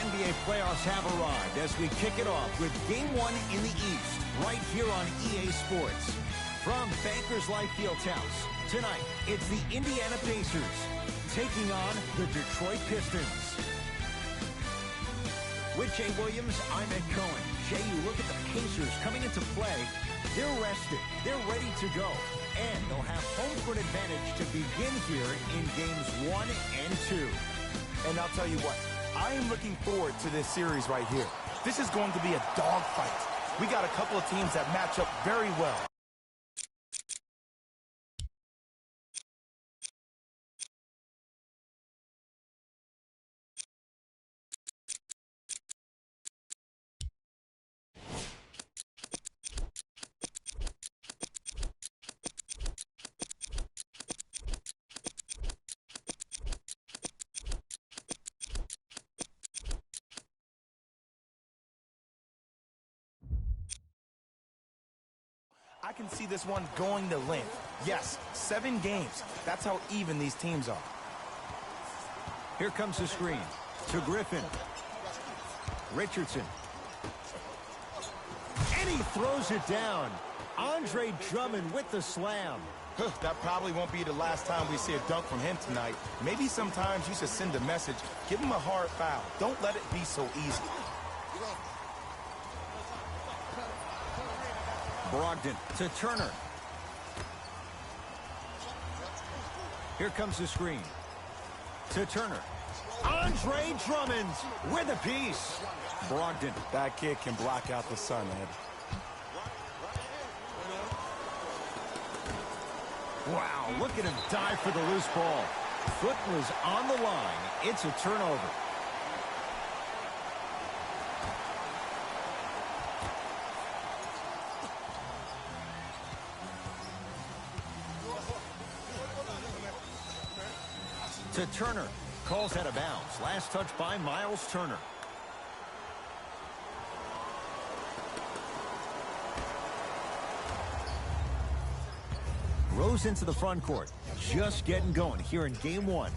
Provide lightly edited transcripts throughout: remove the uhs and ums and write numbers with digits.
NBA playoffs have arrived as we kick it off with Game 1 in the East, right here on EA Sports. From Bankers Life Fieldhouse, tonight it's the Indiana Pacers taking on the Detroit Pistons. With Jay Williams, I'm Ed Cohen. Jay, you look at the Pacers coming into play. They're rested. They're ready to go. And they'll have home court advantage to begin here in Games 1 and 2. And I'll tell you what, I am looking forward to this series right here. This is going to be a dogfight. We got a couple of teams that match up very well. I can see this one going to length. Yes, 7 games. That's how even these teams are. Here comes the screen to Griffin. Richardson. And he throws it down. Andre Drummond with the slam. That probably won't be the last time we see a dunk from him tonight. Maybe sometimes you should send a message. Give him a hard foul. Don't let it be so easy. Brogdon to Turner. Here comes the screen to Turner. Andre Drummond with a piece. Brogdon. That kid can block out the sun, Ed. Wow, look at him dive for the loose ball. Foot was on the line. It's a turnover. To Turner. Calls out of bounds. Last touch by Miles Turner. Rose into the front court. Just getting going here in Game 1.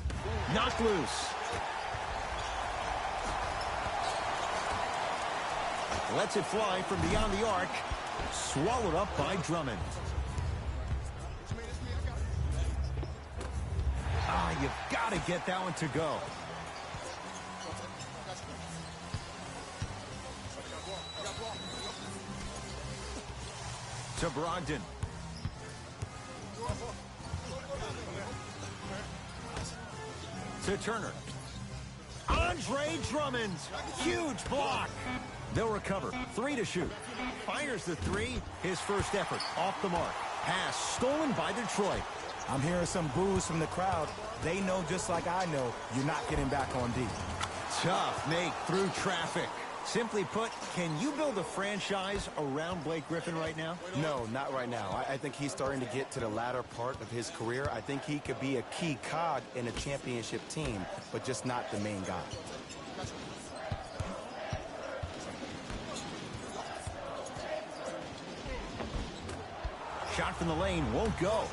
Knocked loose. Lets it fly from beyond the arc. Swallowed up by Drummond. You've got to get that one to go. To Brogdon. To Turner. Andre Drummond. Huge block. They'll recover. 3 to shoot. Fires the 3. His first effort. Off the mark. Pass stolen by Detroit. I'm hearing some boos from the crowd. They know just like I know you're not getting back on D. Tough make through traffic. Simply put, can you build a franchise around Blake Griffin right now? No, not right now. I think he's starting to get to the latter part of his career. I think he could be a key cog in a championship team, but just not the main guy. Shot from the lane won't go.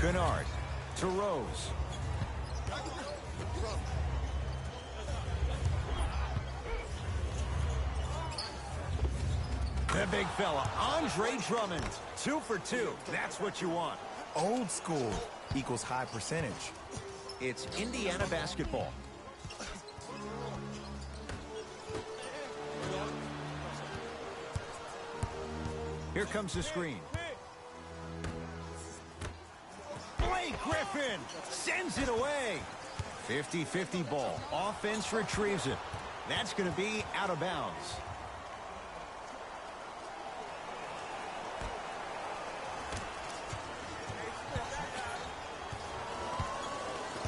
Kennard to Rose. The big fella, Andre Drummond. 2 for 2. That's what you want. Old school equals high percentage. It's Indiana basketball. Here comes the screen. Blake Griffin sends it away. 50-50 ball. Offense retrieves it. That's going to be out of bounds.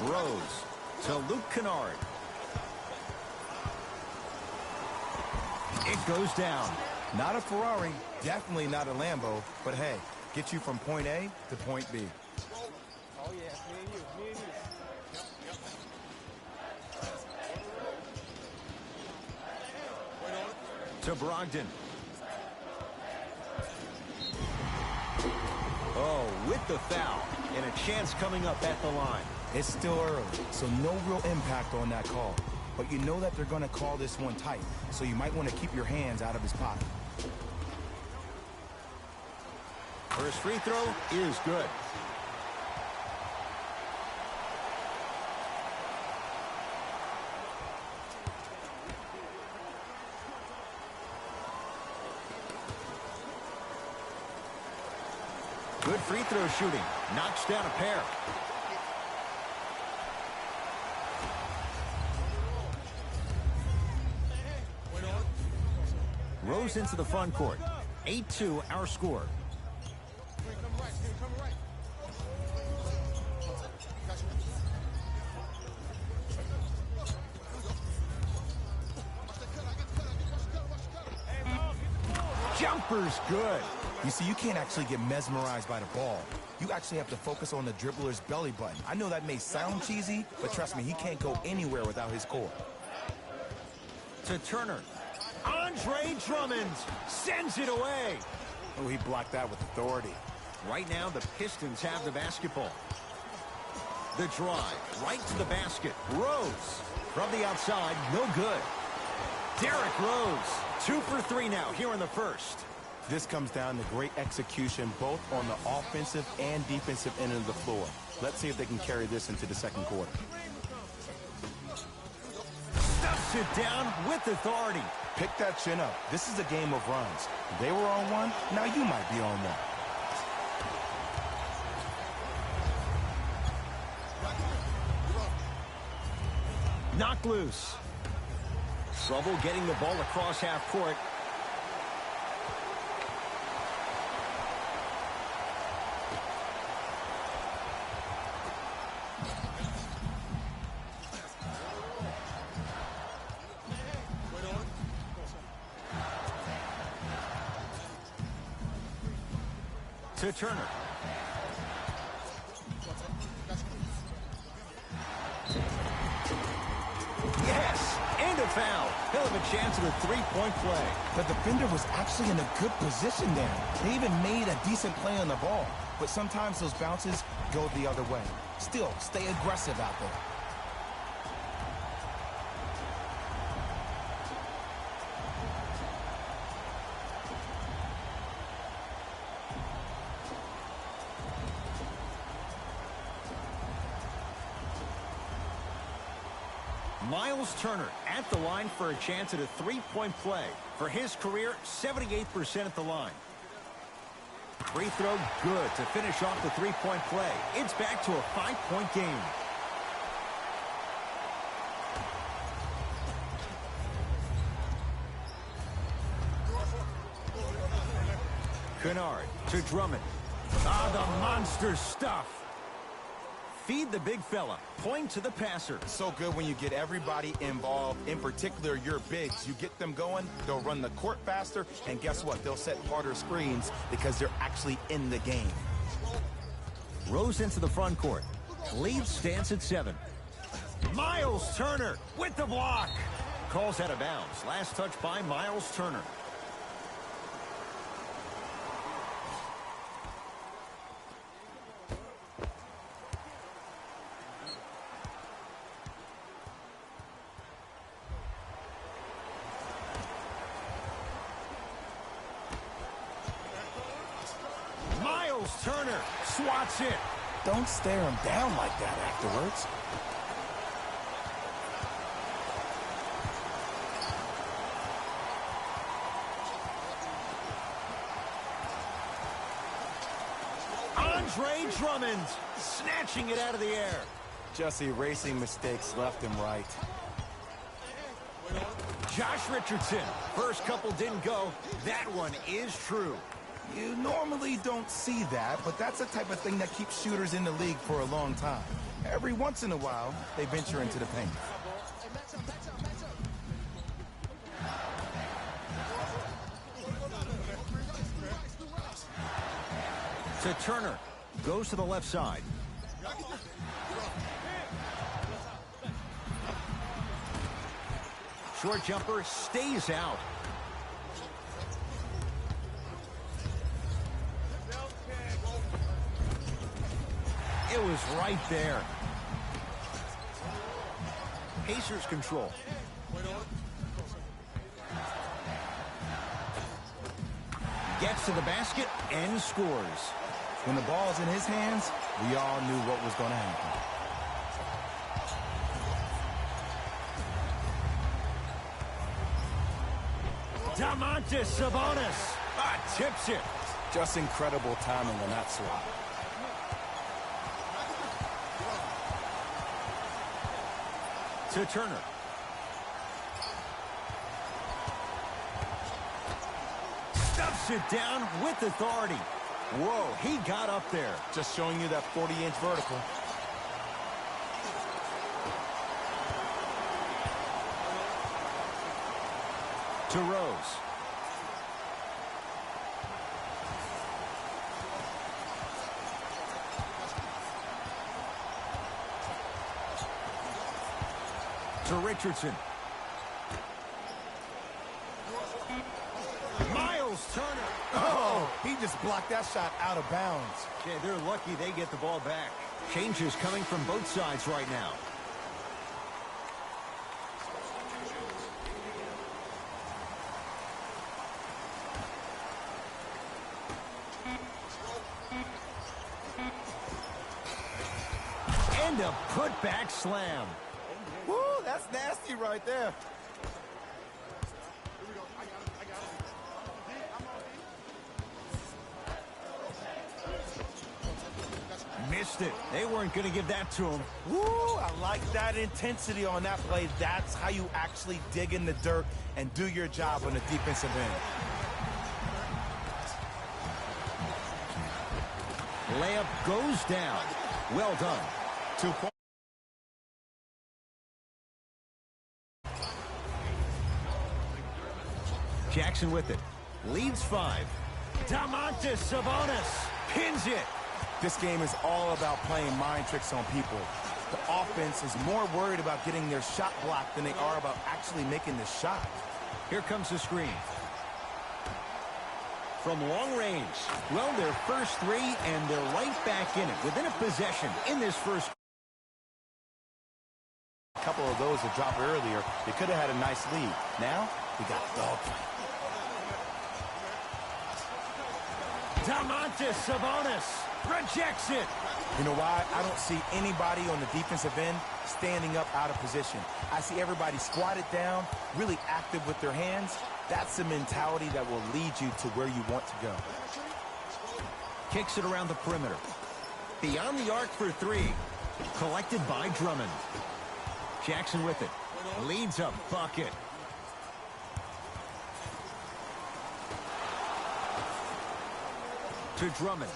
Rose to Luke Kennard. It goes down. Not a Ferrari, definitely not a Lambo, but hey, get you from point A to point B. Oh, yeah, me and you. To Brogdon. Oh, with the foul. And a chance coming up at the line. It's still early, so no real impact on that call. But you know that they're going to call this one tight, so you might want to keep your hands out of his pocket. First free throw is good. Good free throw shooting. Knocks down a pair. Rose into the front court. 8-2 our score. Jumper's good. You see, you can't actually get mesmerized by the ball. You actually have to focus on the dribbler's belly button. I know that may sound cheesy, but trust me, he can't go anywhere without his core. To Turner. Andre Drummond sends it away. Oh, he blocked that with authority. Right now, the Pistons have the basketball. The drive, right to the basket. Rose from the outside, no good. Derrick Rose, 2 for 3 now here in the first. This comes down to great execution both on the offensive and defensive end of the floor. Let's see if they can carry this into the second quarter. Stuffs it down with authority. Pick that chin up. This is a game of runs. They were on one, now you might be on one. Knocked loose. Trouble getting the ball across half court. To Turner. Yes, and a foul. He'll have a chance at a three-point play. The defender was actually in a good position there. They even made a decent play on the ball. But sometimes those bounces go the other way. Still, stay aggressive out there. Miles Turner at the line for a chance at a three-point play. For his career, 78% at the line. Free throw good to finish off the three-point play. It's back to a 5-point game. Kennard to Drummond. Ah, the monster stuff. Feed the big fella. Point to the passer. So good when you get everybody involved, in particular your bigs. You get them going, they'll run the court faster, and guess what? They'll set harder screens because they're actually in the game. Rose into the front court. Lead stands at 7. Miles Turner with the block. Calls out of bounds. Last touch by Miles Turner. Turner swats it. Don't stare him down like that afterwards. Andre Drummond snatching it out of the air. Just erasing mistakes left and right. Josh Richardson. First couple didn't go. That one is true. You normally don't see that, but that's the type of thing that keeps shooters in the league for a long time. Every once in a while, they venture into the paint. To Turner. Goes to the left side. Short jumper stays out. It was right there. Pacers control. Gets to the basket and scores. When the ball's in his hands, we all knew what was going to happen. Domantas Sabonis. Tips it. Just incredible timing on that swap. To Turner. Stuffs it down with authority. Whoa, he got up there. Just showing you that 40-inch vertical. To Rose. To Richardson. Miles Turner. Oh, he just blocked that shot out of bounds. Yeah, they're lucky they get the ball back. Changes coming from both sides right now. And a putback slam. Woo, that's nasty right there. Missed it. They weren't going to give that to him. Woo, I like that intensity on that play. That's how you actually dig in the dirt and do your job on the defensive end. Layup goes down. Well done. 2 points. Jackson with it. Leads 5. Domantas Sabonis pins it. This game is all about playing mind tricks on people. The offense is more worried about getting their shot blocked than they are about actually making the shot. Here comes the screen. From long range. Well, their first 3, and they're right back in it within a possession in this first. A couple of those that dropped earlier, they could have had a nice lead. Now, we got a dogfight. Domantas Sabonis rejects it. You know why? I don't see anybody on the defensive end standing up out of position. I see everybody squatted down, really active with their hands. That's the mentality that will lead you to where you want to go. Kicks it around the perimeter. Beyond the arc for 3. Collected by Drummond. Jackson with it. Leads a bucket. To Drummond.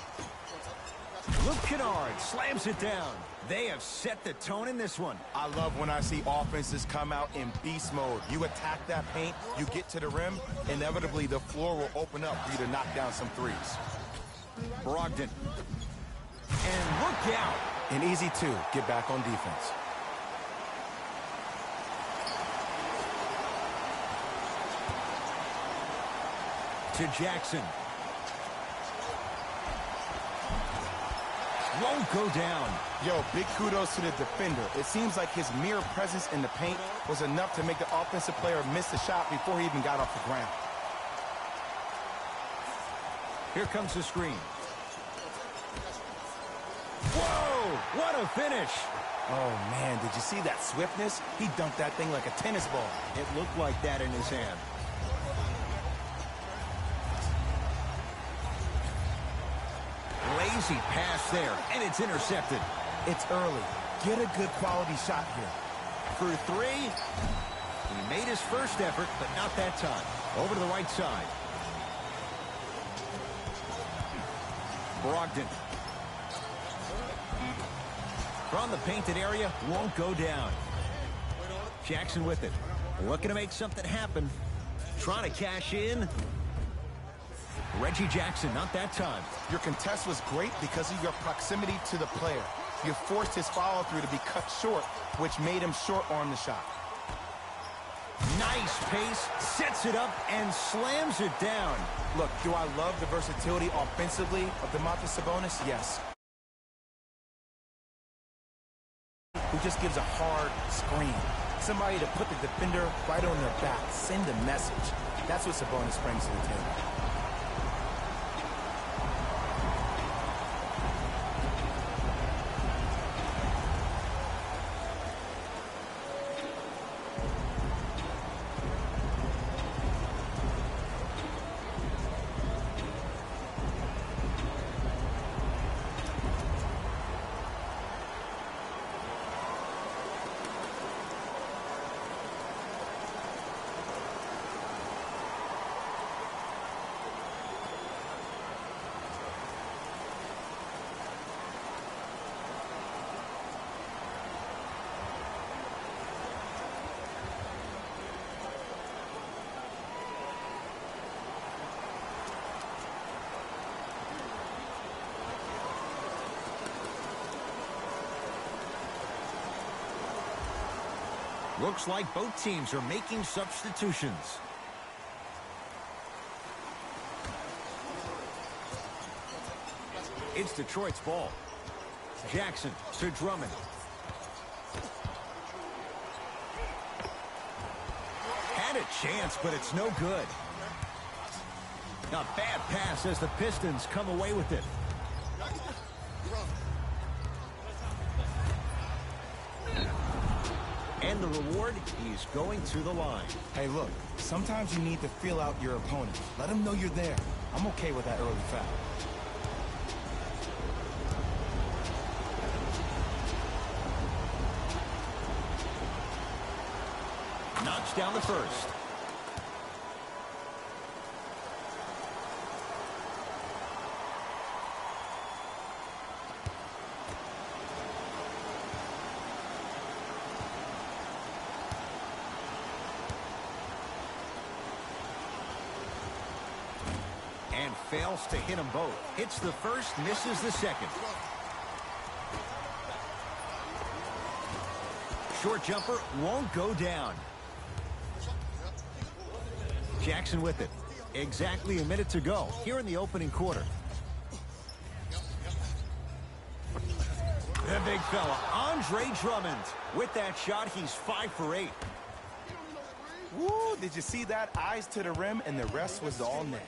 Luke Kennard slams it down. They have set the tone in this one. I love when I see offenses come out in beast mode. You attack that paint, you get to the rim, inevitably the floor will open up for you to knock down some threes. Brogdon. And look out. An easy 2, get back on defense. To Jackson. Won't go down. Yo, big kudos to the defender. It seems like his mere presence in the paint was enough to make the offensive player miss the shot before he even got off the ground. Here comes the screen. Whoa, what a finish. Oh, man, did you see that swiftness? He dunked that thing like a tennis ball. It looked like that in his hand. Lazy pass there, and it's intercepted. It's early. Get a good quality shot here. For 3, he made his first effort, but not that time. Over to the right side. Brogdon. From the painted area, won't go down. Jackson with it. Looking to make something happen. Trying to cash in. Reggie Jackson, not that time. Your contest was great because of your proximity to the player. You forced his follow-through to be cut short, which made him short-arm the shot. Nice pace, sets it up, and slams it down. Look, do I love the versatility offensively of Domantas Sabonis? Yes. Who just gives a hard screen. somebody to put the defender right on their back, send a message. That's what Sabonis brings to the table. Looks like both teams are making substitutions. It's Detroit's ball. Jackson to Drummond. Had a chance, but it's no good. A bad pass as the Pistons come away with it. And the reward, he's going to the line. Hey, look, sometimes you need to feel out your opponent. Let them know you're there. I'm okay with that early foul. Knocks down the first. And fails to hit them both. Hits the first, misses the second. Short jumper won't go down. Jackson with it. Exactly a minute to go here in the opening quarter. The big fella, Andre Drummond. With that shot, he's 5 for 8. Woo, did you see that? Eyes to the rim, and the rest was all net.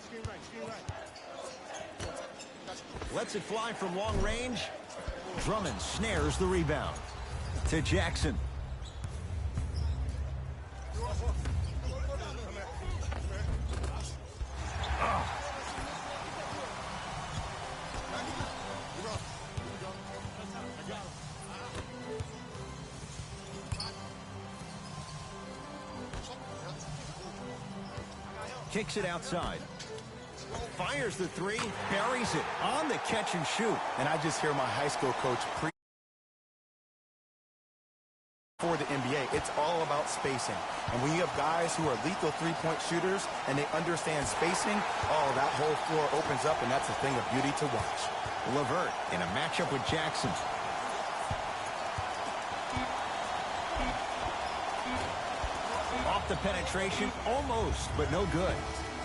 Lets it fly from long range. Drummond snares the rebound. To Jackson. Kicks it outside. Fires the three, buries it on the catch and shoot. And I just hear my high school coach for the NBA. It's all about spacing. And when you have guys who are lethal three-point shooters and they understand spacing, oh, that whole floor opens up, and that's a thing of beauty to watch. LeVert in a matchup with Jackson. Off the penetration, almost, but no good.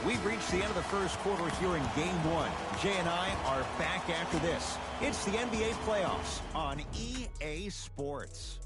We've reached the end of the first quarter here in Game 1. Jay and I are back after this. It's the NBA playoffs on EA Sports.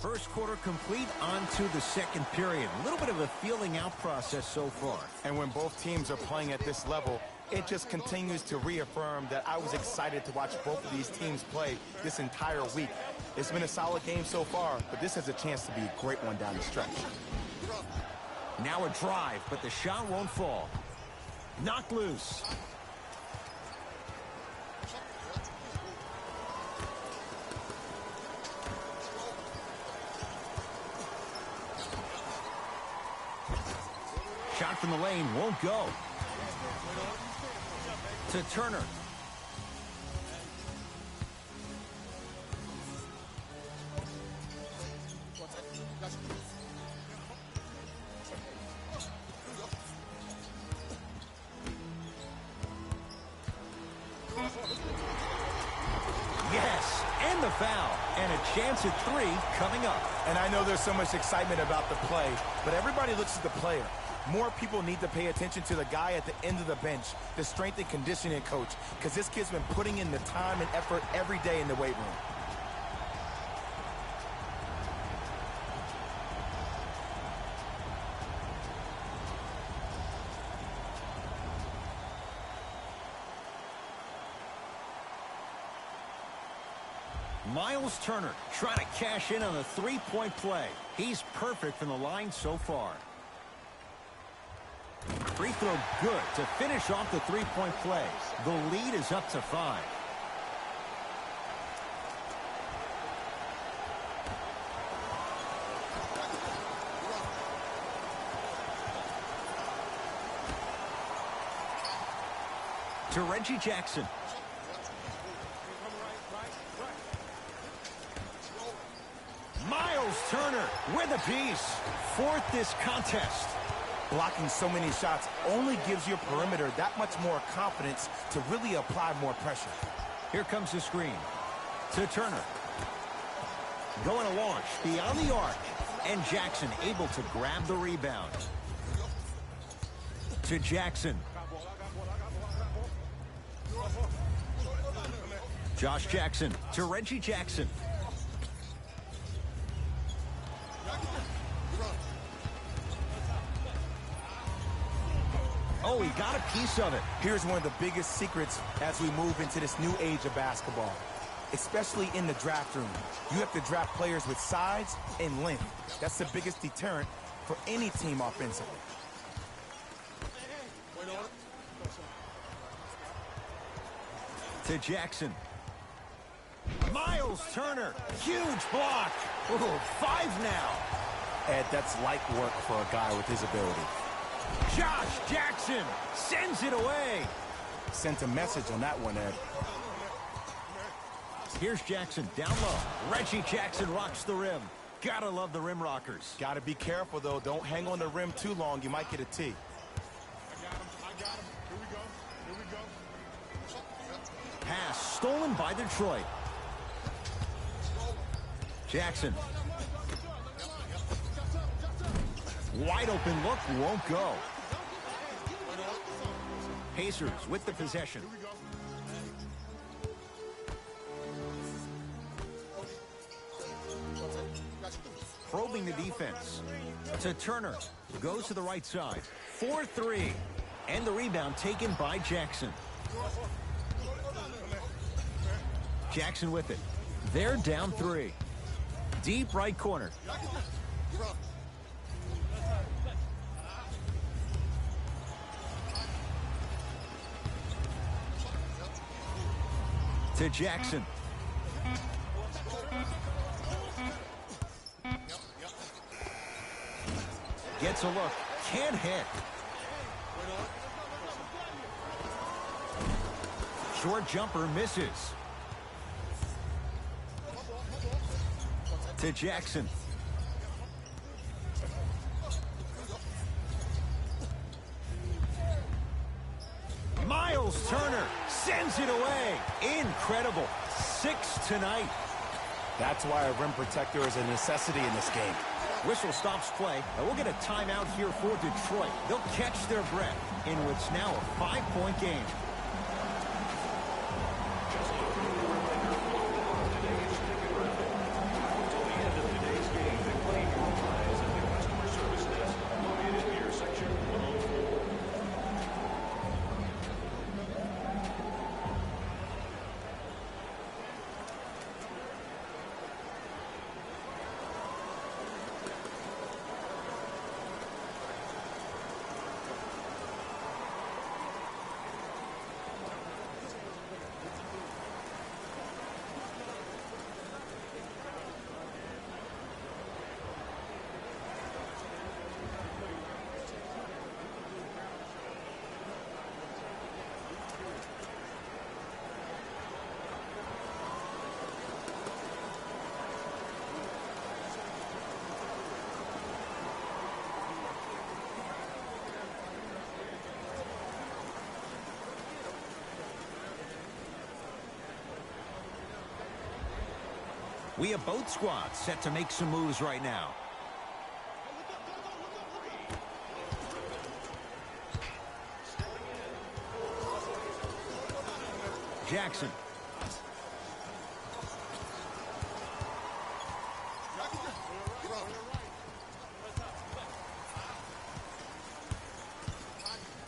First quarter complete, on to the second period. A little bit of a feeling out process so far. And when both teams are playing at this level, it just continues to reaffirm that I was excited to watch both of these teams play this entire week. It's been a solid game so far, but this has a chance to be a great one down the stretch. Now a drive, but the shot won't fall. Knocked loose. Shot from the lane won't go. To Turner. Yes, and the foul. And a chance at 3 coming up. And I know there's so much excitement about the play, but everybody looks at the player. More people need to pay attention to the guy at the end of the bench, the strength and conditioning coach, because this kid's been putting in the time and effort every day in the weight room. Miles Turner trying to cash in on a three-point play. He's perfect from the line so far. Free throw good to finish off the three-point play. The lead is up to 5. To R1G Jackson. Miles Turner with a piece. 4th this contest. Blocking so many shots only gives your perimeter that much more confidence to really apply more pressure. Here comes the screen. To Turner. Going to launch beyond the arc. And Jackson able to grab the rebound. To Jackson. Josh Jackson to R1G Jackson. Oh, he got a piece of it. Here's one of the biggest secrets as we move into this new age of basketball, especially in the draft room. You have to draft players with size and length. That's the biggest deterrent for any team offensively. To Jackson. Miles Turner, huge block. Ooh, 5 now. Ed, that's light work for a guy with his ability. Josh Jackson sends it away. Sent a message on that one, Ed. Here's Jackson down low. R1G Jackson rocks the rim. Gotta love the rim rockers. Gotta be careful, though. Don't hang on the rim too long. You might get a tee. I got him. Here we go. Pass stolen by Detroit. Jackson. Wide open look, won't go. Pacers with the possession. Probing the defense. To Turner. Goes to the right side. 4-3. And the rebound taken by Jackson. Jackson with it. They're down 3. Deep right corner. To Jackson. Gets a look. Can't hit. Short jumper misses. To Jackson. Miles Turner sends it away. Incredible. 6 tonight. That's why a rim protector is a necessity in this game. Whistle stops play, and we'll get a timeout here for Detroit. They'll catch their breath in what's now a 5-point game. We have both squads set to make some moves right now. Jackson.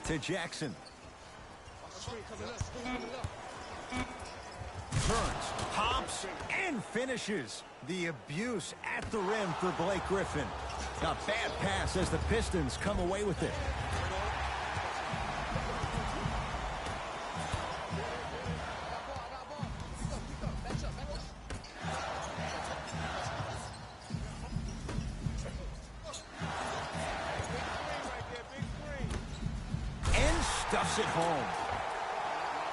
To Jackson. Turns, hops, and finishes. The abuse at the rim for Blake Griffin. A bad pass as the Pistons come away with it. And stuffs it home.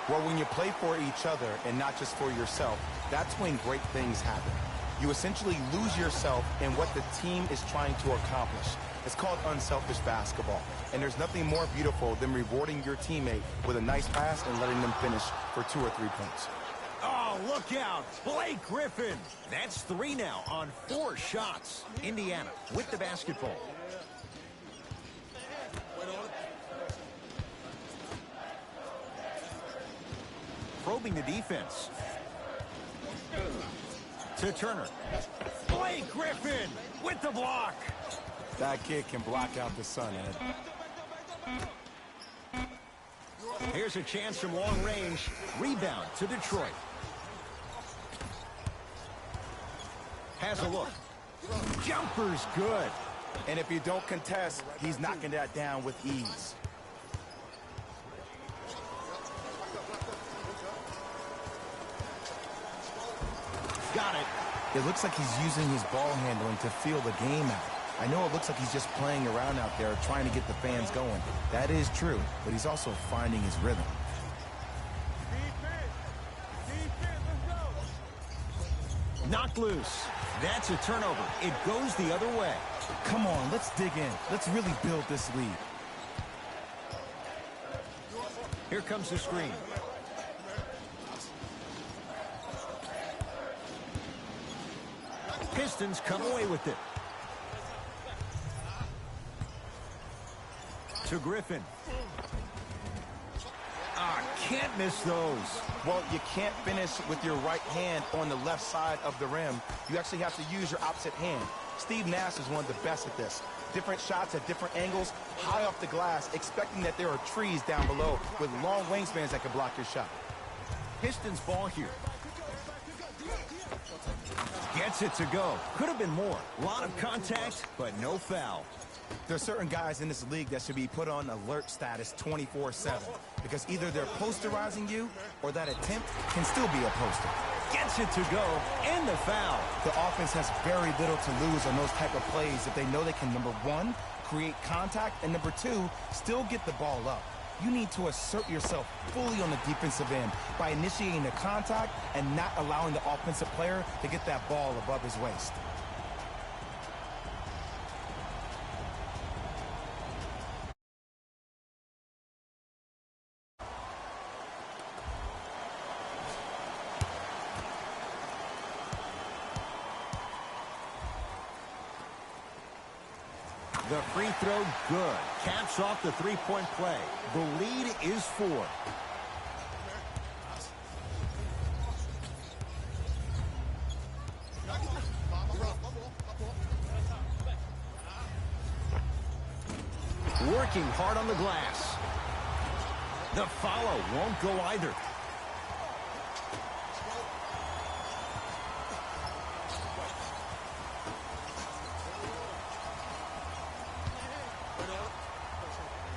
Well, when you play for each other and not just for yourself, that's when great things happen. You essentially lose yourself in what the team is trying to accomplish. It's called unselfish basketball. And there's nothing more beautiful than rewarding your teammate with a nice pass and letting them finish for 2 or 3 points. Oh, look out. Blake Griffin. That's 3 now on 4 shots. Indiana with the basketball. Probing the defense. To Turner. Blake Griffin with the block. That kid can block out the sun, Ed. Here's a chance from long range. Rebound to Detroit. Has a look. Jumper's good. And if you don't contest, he's knocking that down with ease. Got it. It looks like he's using his ball handling to feel the game out. I know it looks like he's just playing around out there trying to get the fans going. That is true, but he's also finding his rhythm. Knocked loose. That's a turnover. It goes the other way. Come on, let's dig in. Let's really build this lead. Here comes the screen. Pistons come away with it. To Griffin. Can't miss those. Well, you can't finish with your right hand on the left side of the rim. You actually have to use your opposite hand. Steve Nash is one of the best at this. Different shots at different angles, high off the glass, expecting that there are trees down below with long wingspans that can block your shot. Pistons ball here. Gets it to go. Could have been more. A lot of contact, but no foul. There are certain guys in this league that should be put on alert status 24/7 because either they're posterizing you or that attempt can still be a poster. Gets it to go, and the foul. The offense has very little to lose on those type of plays if they know they can, number one, create contact, and number two, still get the ball up. You need to assert yourself fully on the defensive end by initiating the contact and not allowing the offensive player to get that ball above his waist. The free throw, good. Caps off the three-point play. The lead is 4. Working hard on the glass. The follow won't go either.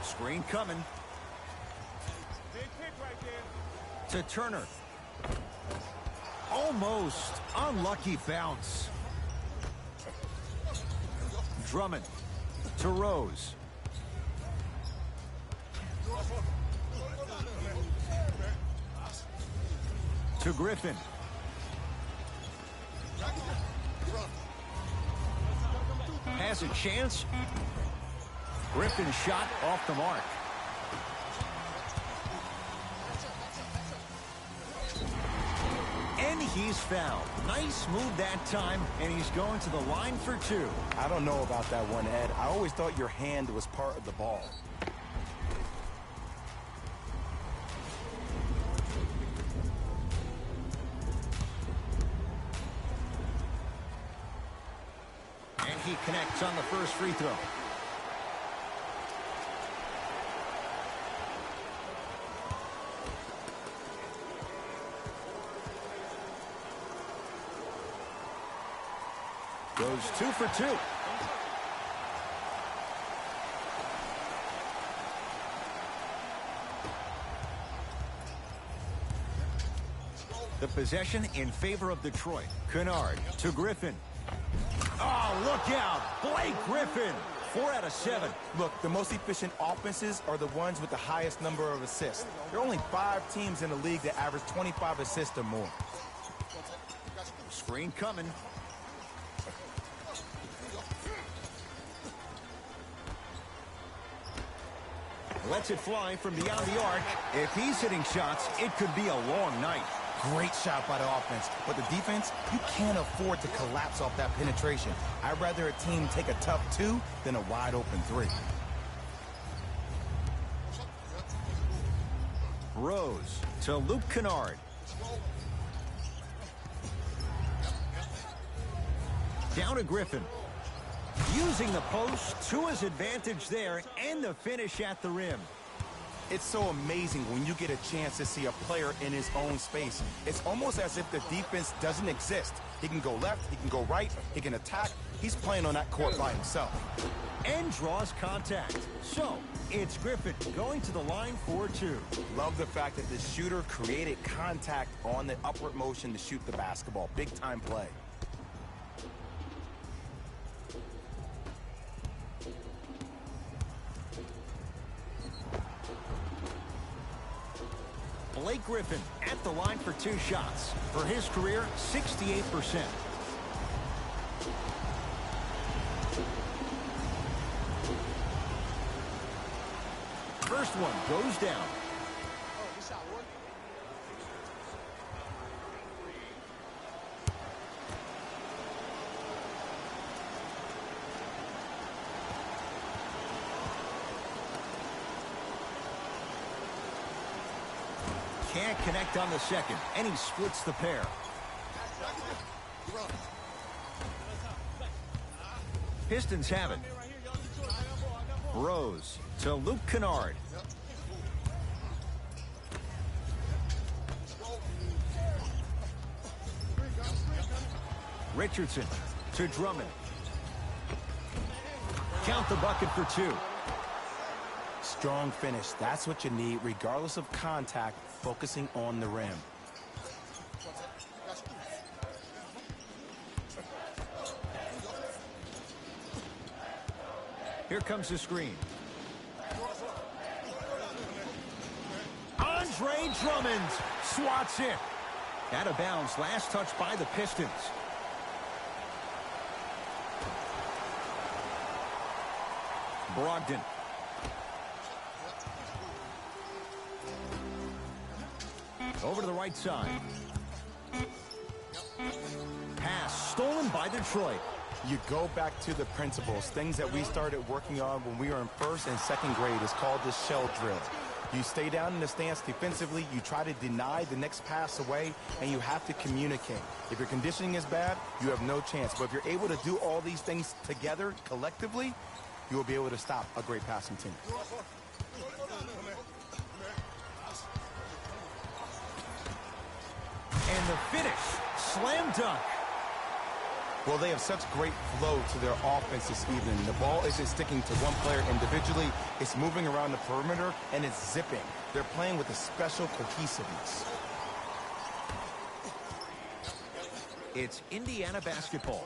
Screen coming. To Turner. Almost unlucky bounce. Drummond to Rose. To Griffin. Has a chance. Griffin's shot off the mark. And he's fouled. Nice move that time, and he's going to the line for two. I don't know about that one, Ed. I always thought your hand was part of the ball. And he connects on the first free throw. Goes 2 for 2. The possession in favor of Detroit. Kennard to Griffin. Oh, look out. Blake Griffin. 4 out of 7. Look, the most efficient offenses are the ones with the highest number of assists. There are only 5 teams in the league that average 25 assists or more. Screen coming. Lets it fly from beyond the arc. If he's hitting shots, it could be a long night. Great shot by the offense, but the defense, you can't afford to collapse off that penetration. I'd rather a team take a tough 2 than a wide open 3. Rose to Luke Kennard. Down to Griffin. Using the post to his advantage there, and the finish at the rim. It's so amazing when you get a chance to see a player in his own space. It's almost as if the defense doesn't exist. He can go left, he can go right, he can attack. He's playing on that court by himself. And draws contact. So, it's Griffin going to the line for 2. Love the fact that the shooter created contact on the upward motion to shoot the basketball. Big time play. Blake Griffin at the line for 2 shots. For his career, 68%. First one goes down. Can't connect on the second, and he splits the pair. Pistons have it. Rose to Luke Kennard. Richardson to Drummond. Count the bucket for 2. Strong finish. That's what you need, regardless of contact, focusing on the rim. Here comes the screen. Andre Drummond swats it. Out of bounds. Last touch by the Pistons. Brogdon. Over to the right side. Pass stolen by Detroit. You go back to the principles, things that we started working on when we were in 1st and 2nd grade. Is called the shell drill. You stay down in the stance defensively, you try to deny the next pass away, and you have to communicate. If your conditioning is bad, you have no chance. But if you're able to do all these things together, collectively, you will be able to stop a great passing team. And the finish, slam dunk. Well, they have such great flow to their offense this evening. The ball isn't sticking to one player individually. It's moving around the perimeter, and it's zipping. They're playing with a special cohesiveness. It's Indiana basketball.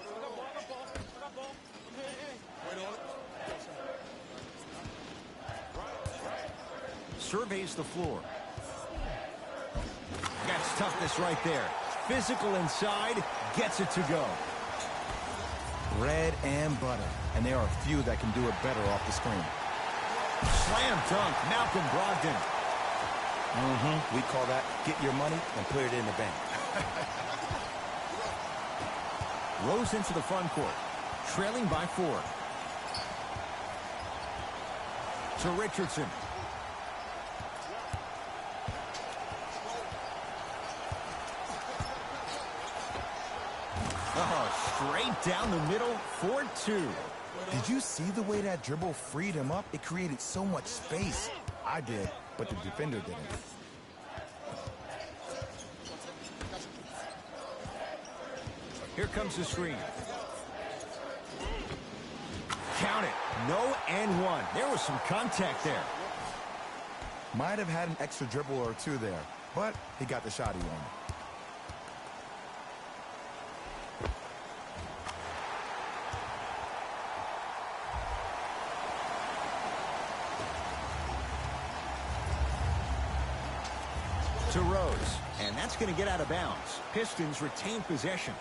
Surveys the floor. That's toughness right there. Physical inside, gets it to go. Bread and butter. And there are a few that can do it better off the screen. Slam dunk, Malcolm Brogdon. We call that get your money and put it in the bank. Rose into the front court, trailing by 4. To Richardson. Oh, straight down the middle for 2. Did you see the way that dribble freed him up? It created so much space. I did, but the defender didn't. Here comes the screen. Count it. No and 1. There was some contact there. Might have had an extra dribble or 2 there, but he got the shot he wanted. To Rose, and that's going to get out of bounds. Pistons retain possession.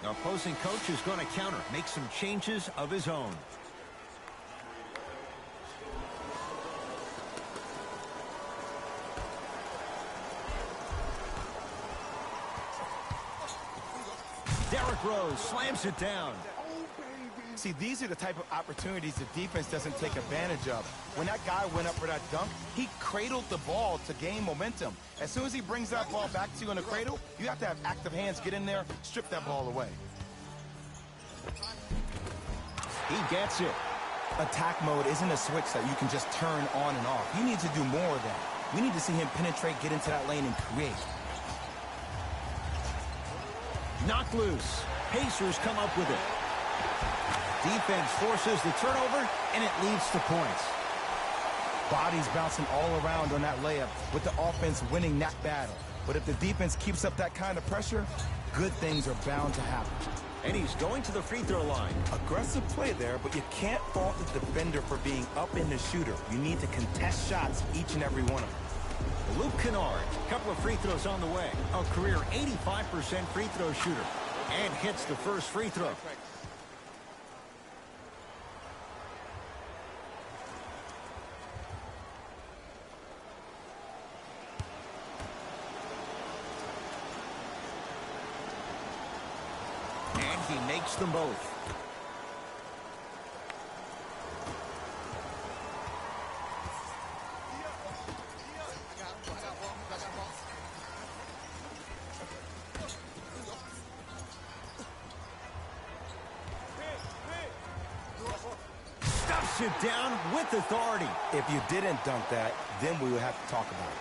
The opposing coach is going to counter, make some changes of his own. Derrick Rose slams it down. See, these are the type of opportunities the defense doesn't take advantage of. When that guy went up for that dunk, he cradled the ball to gain momentum. As soon as he brings that ball back to you in the cradle, you have to have active hands, get in there, strip that ball away. He gets it. Attack mode isn't a switch that you can just turn on and off. You need to do more of that. We need to see him penetrate, get into that lane, and create. Knocked loose. Pacers come up with it. Defense forces the turnover, and it leads to points. Bodies bouncing all around on that layup with the offense winning that battle. But if the defense keeps up that kind of pressure, good things are bound to happen. And he's going to the free throw line. Aggressive play there, but you can't fault the defender for being up in the shooter. You need to contest shots, each and every one of them. Luke Kennard, a couple of free throws on the way. A career 85% free throw shooter. And hits the first free throw. And he makes them both. Stuffs it down with authority. If you didn't dunk that, then we would have to talk about it.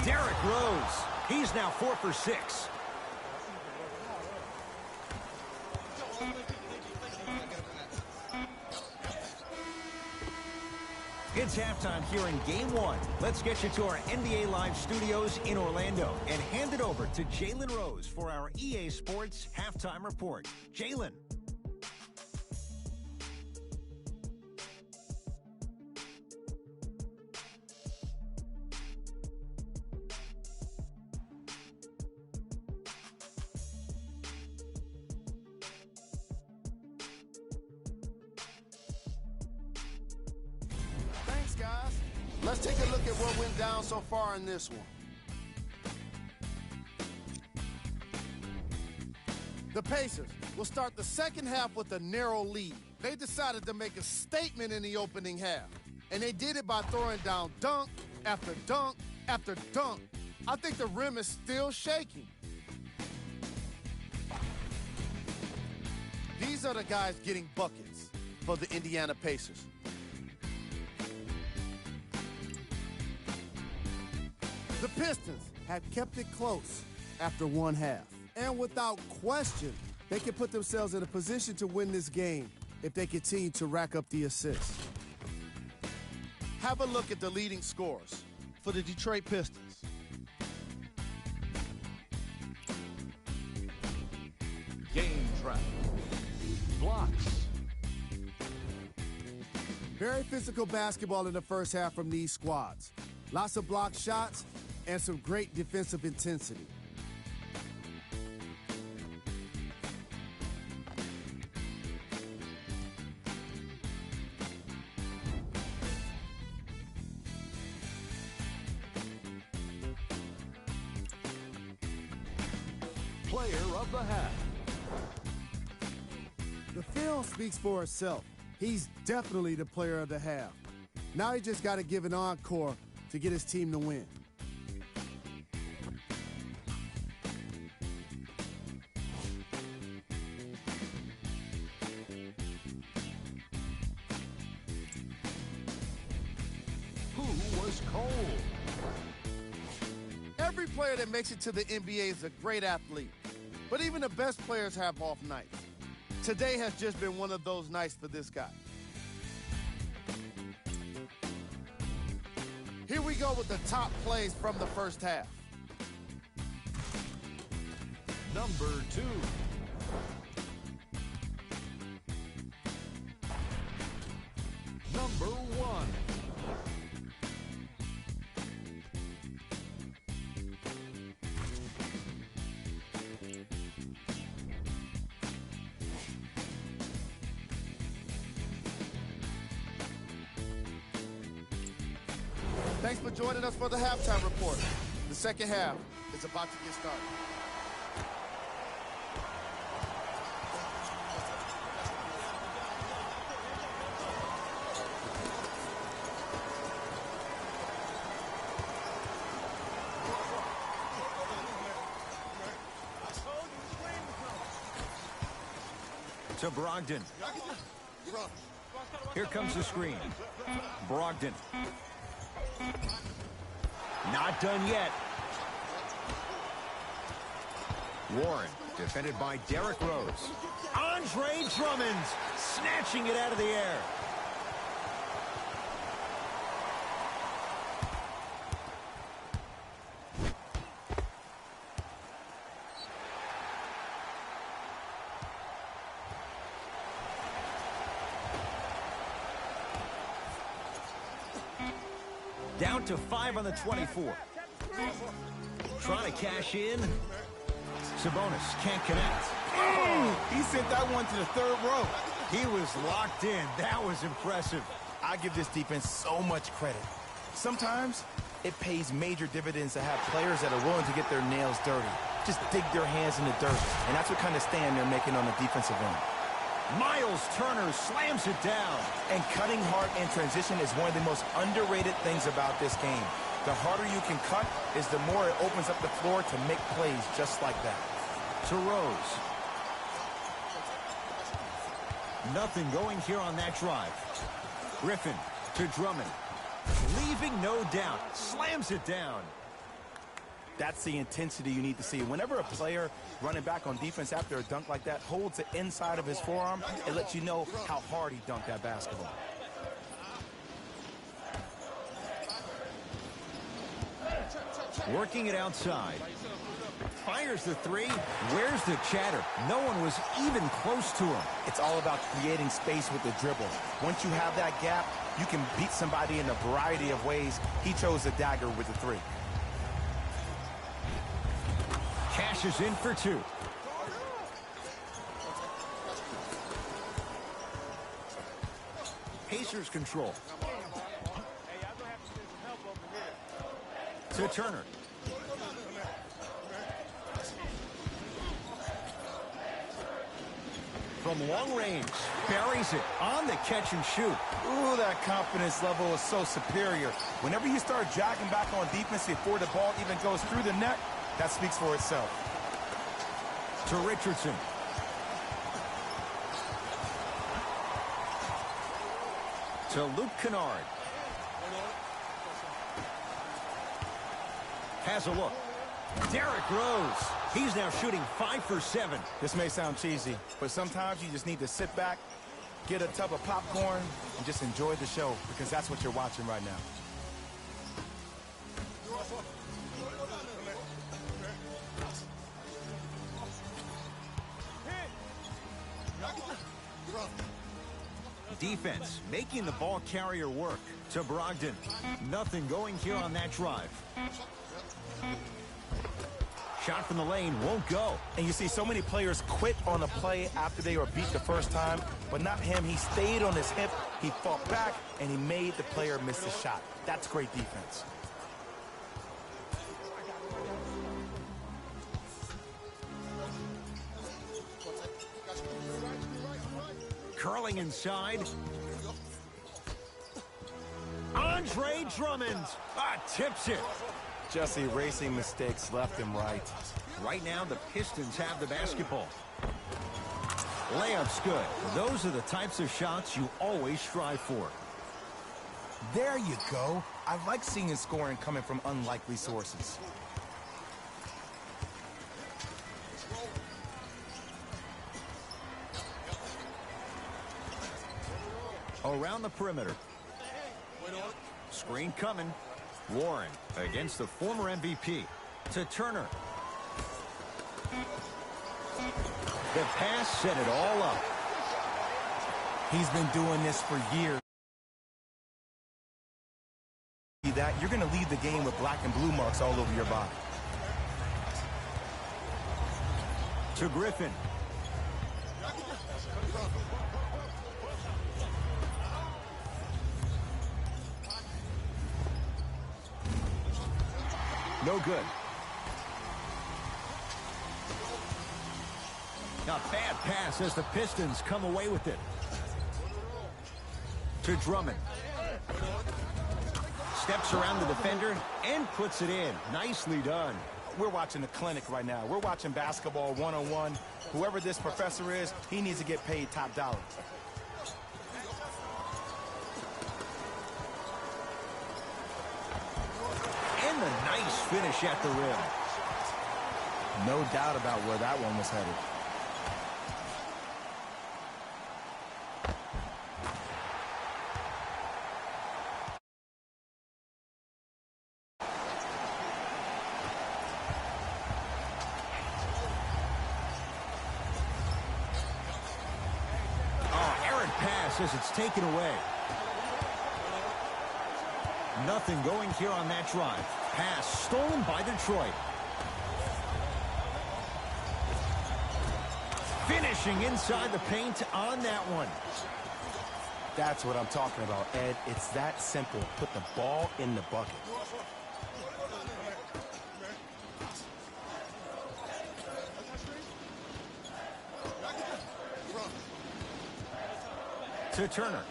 Derrick Rose. He's now 4 for 6. It's halftime here in Game 1. Let's get you to our NBA Live studios in Orlando and hand it over to Jalen Rose for our EA Sports Halftime Report. Jalen. Thanks, guys. Let's take a look at what went down so far in this one. The Pacers will start the second half with a narrow lead. They decided to make a statement in the opening half, and they did it by throwing down dunk after dunk after dunk. I think the rim is still shaking. These are the guys getting buckets for the Indiana Pacers. The Pistons have kept it close after one half. And without question, they can put themselves in a position to win this game if they continue to rack up the assists. Have a look at the leading scorers for the Detroit Pistons. Game trap. Blocks. Very physical basketball in the first half from these squads. Lots of blocked shots and some great defensive intensity. player of the half. The film speaks for itself. He's definitely the player of the half. Now he just got to give an encore to get his team to win. Who was cold? Every player that makes it to the NBA is a great athlete, but even the best players have off nights. Today has just been one of those nights for this guy. Here we go with the top plays from the first half. Number 2. Number 1. Thanks for joining us for the halftime report. The second half is about to get started. To Brogdon. Here comes the screen. Brogdon. Not done yet. Warren, defended by Derrick Rose. Andre Drummond, snatching it out of the air. Down to 5 on the 24. Trying to cash in. Sabonis can't connect. He sent that one to the third row. He was locked in. That was impressive. I give this defense so much credit. Sometimes it pays major dividends to have players that are willing to get their nails dirty. Just dig their hands in the dirt. And that's what kind of stand they're making on the defensive end. Miles Turner slams it down. And cutting hard in transition is one of the most underrated things about this game. The harder you can cut is the more it opens up the floor to make plays just like that. To Rose. Nothing going here on that drive. Griffin to Drummond. Leaving no doubt. Slams it down. That's the intensity you need to see. Whenever a player running back on defense after a dunk like that holds the inside of his forearm, it lets you know how hard he dunked that basketball. Working it outside. Fires the three. Where's the chatter? No one was even close to him. It's all about creating space with the dribble. Once you have that gap, you can beat somebody in a variety of ways. He chose the dagger with the three. Cashes in for 2. Pacers control. To Turner. From long range, buries it on the catch and shoot. Ooh, that confidence level is so superior. Whenever you start jogging back on defense before the ball even goes through the net, that speaks for itself. To Richardson. To Luke Kennard. Has a look. Derrick Rose. He's now shooting 5 for 7. This may sound cheesy, but sometimes you just need to sit back, get a tub of popcorn, and just enjoy the show, because that's what you're watching right now. Defense making the ball carrier work. To Brogdon. Nothing going here on that drive. Shot from the lane won't go. And you see so many players quit on a play after they were beat the first time, but not him. He stayed on his hip, he fought back, and he made the player miss the shot. That's great defense. Curling inside. Andre Drummond tips it. Just erasing mistakes left and right. Right now, the Pistons have the basketball. Layup's good. Those are the types of shots you always strive for. There you go. I like seeing scoring coming from unlikely sources. Around the perimeter. Screen coming. Warren against the former MVP. To Turner. The pass set it all up. He's been doing this for years. That you're going to leave the game with black and blue marks all over your body. To Griffin. No good. A bad pass as the Pistons come away with it. To Drummond. Steps around the defender and puts it in. Nicely done. We're watching a clinic right now. We're watching basketball 101. Whoever this professor is, he needs to get paid top dollar. And a nice finish at the rim. No doubt about where that one was headed. As it's taken away. Nothing going here on that drive. Pass stolen by Detroit. Finishing inside the paint on that one. That's what I'm talking about, Ed. It's that simple. Put the ball in the bucket. To Turner.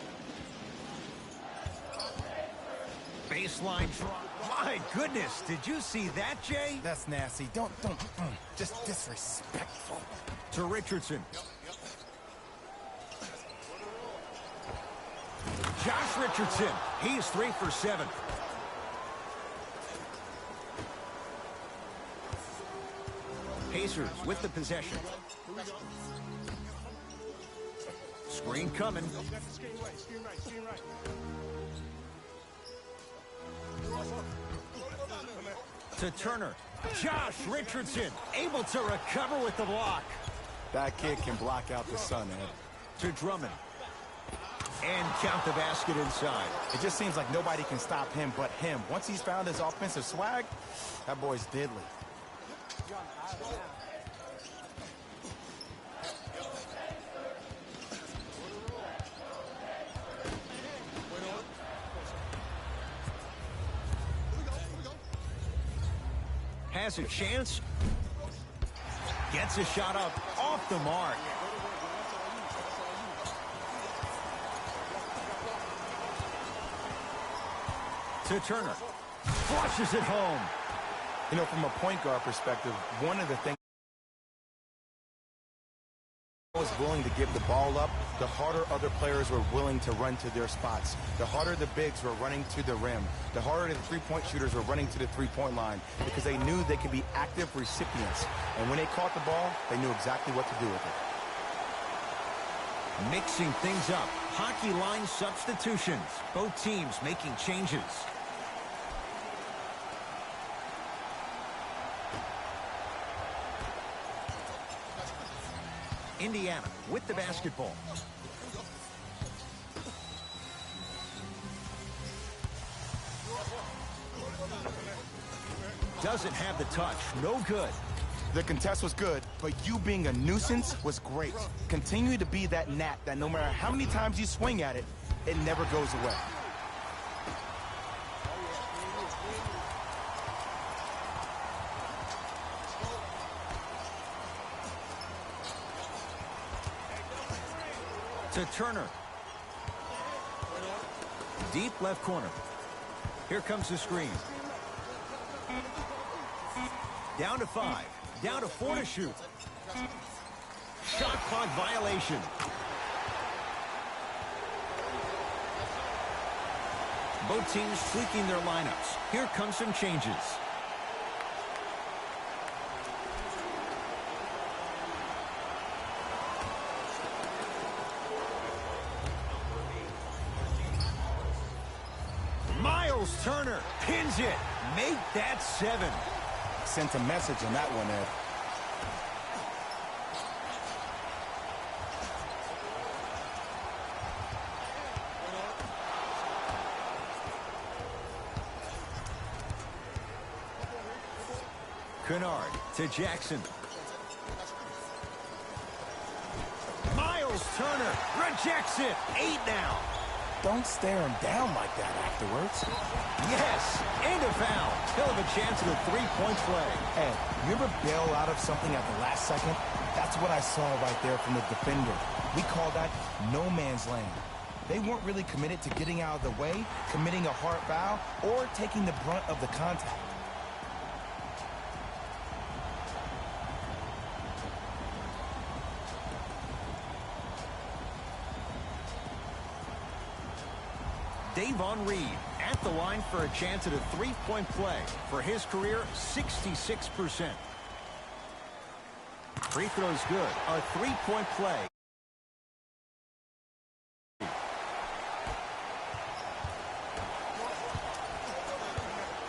Baseline drop. My goodness, did you see that, Jay? That's nasty. Don't, just disrespectful. To Richardson. Josh Richardson. He's 3 for 7. Pacers with the possession. Screen coming. To Turner. Josh Richardson able to recover with the block. That kid can block out the sun, Ed. To Drummond. And count the basket inside. It just seems like nobody can stop him but him. Once he's found his offensive swag, that boy's deadly. Has a chance. Gets a shot up off the mark. To Turner. Flushes it home. You know, from a point guard perspective, one of the things was willing to give the ball up, the harder other players were willing to run to their spots. The harder the bigs were running to the rim. The harder the three-point shooters were running to the three-point line because they knew they could be active recipients. And when they caught the ball, they knew exactly what to do with it. Mixing things up. Hockey line substitutions. Both teams making changes. Indiana with the basketball. Doesn't have the touch. No good. The contest was good, but you being a nuisance was great. Continue to be that gnat that no matter how many times you swing at it, it never goes away. To Turner. Deep left corner. Here comes the screen. Down to 5. Down to 4 to shoot. Shot clock violation. Both teams tweaking their lineups. Here comes some changes. Turner pins it. Make that 7. Sent a message on that one, Ed. Kennard to Jackson. Miles Turner rejects it. 8 now. Don't stare him down like that afterwards. Yes, and a foul. He'll have a chance at a 3-point play. Ed, you ever bail out of something at the last second? That's what I saw right there from the defender. We call that no man's land. They weren't really committed to getting out of the way, committing a hard foul, or taking the brunt of the contact. Davon Reed at the line for a chance at a 3-point play. For his career, 66%. Free throw's good. A 3-point play.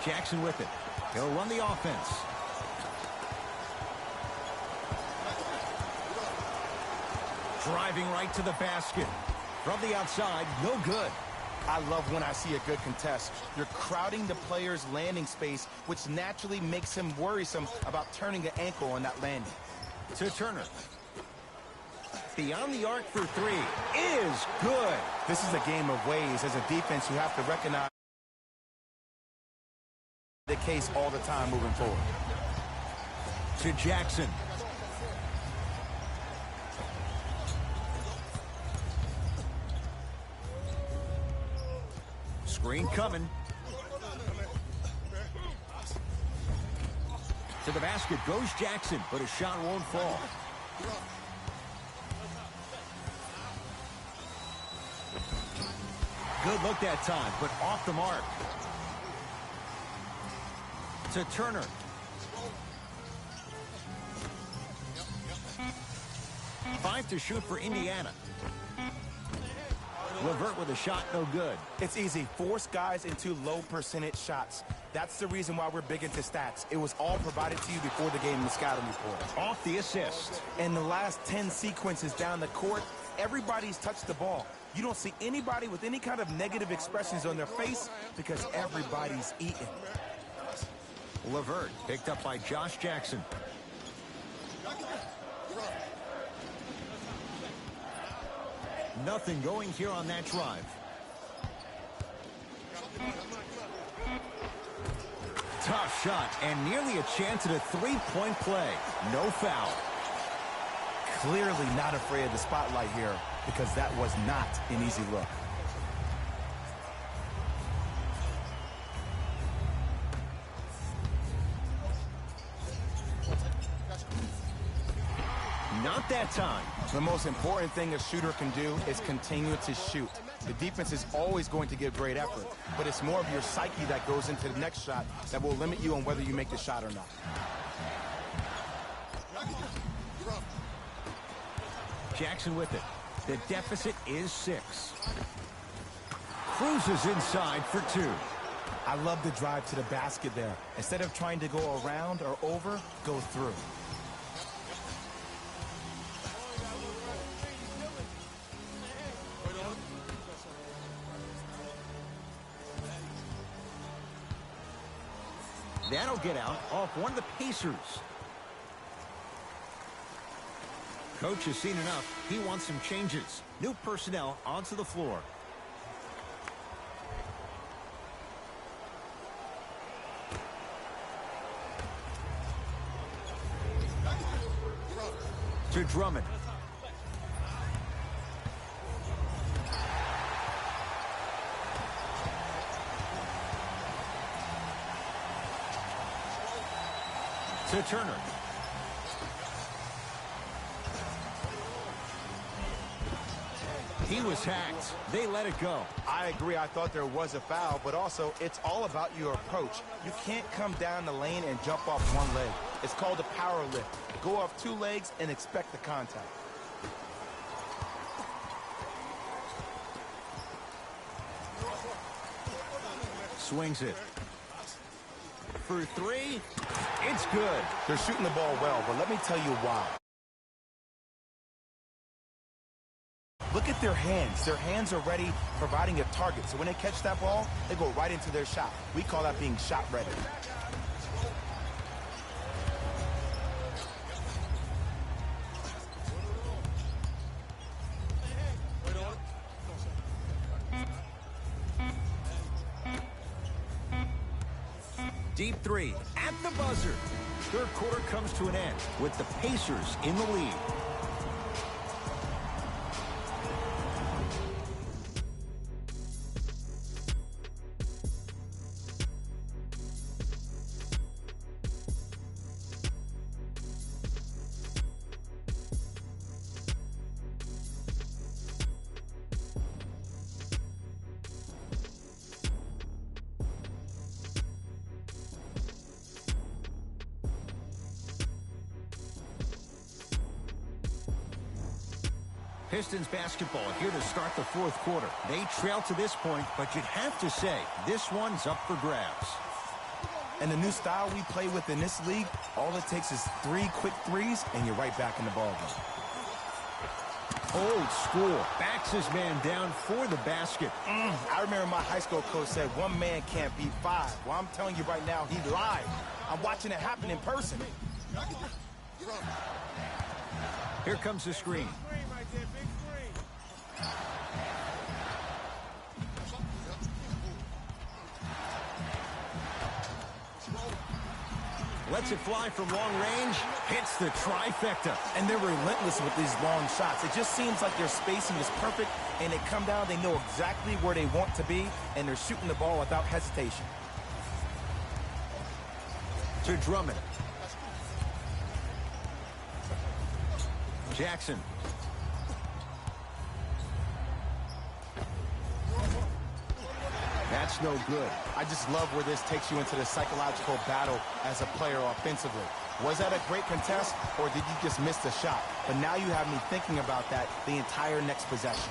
Jackson with it. He'll run the offense. Driving right to the basket. From the outside, no good. I love when I see a good contest. You're crowding the player's landing space, which naturally makes him worrisome about turning the ankle on that landing. To Turner. Beyond the arc for 3 is good. This is a game of ways. As a defense, you have to recognize the case all the time moving forward. To Jackson. Screen coming. To the basket goes Jackson, but a shot won't fall. Good look that time, but off the mark. To Turner. Five to shoot for Indiana. Levert with a shot, no good. It's easy. Force guys into low percentage shots. That's the reason why we're big into stats. It was all provided to you before the game in the scouting report. Off the assist. In the last 10 sequences down the court, everybody's touched the ball. You don't see anybody with any kind of negative expressions on their face because everybody's eating. Levert picked up by Josh Jackson. Nothing going here on that drive. Tough shot and nearly a chance at a 3-point play. No foul. Clearly not afraid of the spotlight here because that was not an easy look. Not that time. The most important thing a shooter can do is continue to shoot. The defense is always going to give great effort, but it's more of your psyche that goes into the next shot that will limit you on whether you make the shot or not. Jackson with it. The deficit is 6. Cruises inside for 2. I love the drive to the basket there. Instead of trying to go around or over, go through. That'll get out off one of the Pacers. Coach has seen enough. He wants some changes. New personnel onto the floor. To Drummond. To Turner. He was hacked. They let it go. I agree. I thought there was a foul, but also it's all about your approach. You can't come down the lane and jump off one leg. It's called a power lift. Go off two legs and expect the contact. Swings it. For three, it's good. They're shooting the ball well, but let me tell you why. Look at their hands. Their hands are ready, providing a target. So when they catch that ball, they go right into their shot. We call that being shot ready. Deep three at the buzzer. Third quarter comes to an end with the Pacers in the lead. Pistons basketball here to start the fourth quarter. They trail to this point, but you'd have to say this one's up for grabs. And the new style we play with in this league, all it takes is 3 quick threes, and you're right back in the ballgame. Old school. Backs his man down for the basket. I remember my high school coach said one man can't beat 5. Well, I'm telling you right now, he lied. I'm watching it happen in person. Here comes the screen. Lets it fly from long range. Hits the trifecta. And they're relentless with these long shots. It just seems like their spacing is perfect, and they come down, they know exactly where they want to be, and they're shooting the ball without hesitation. To Drummond. Jackson. That's no good. I just love where this takes you into the psychological battle as a player offensively. Was that a great contest, or did you just miss the shot? But now you have me thinking about that the entire next possession.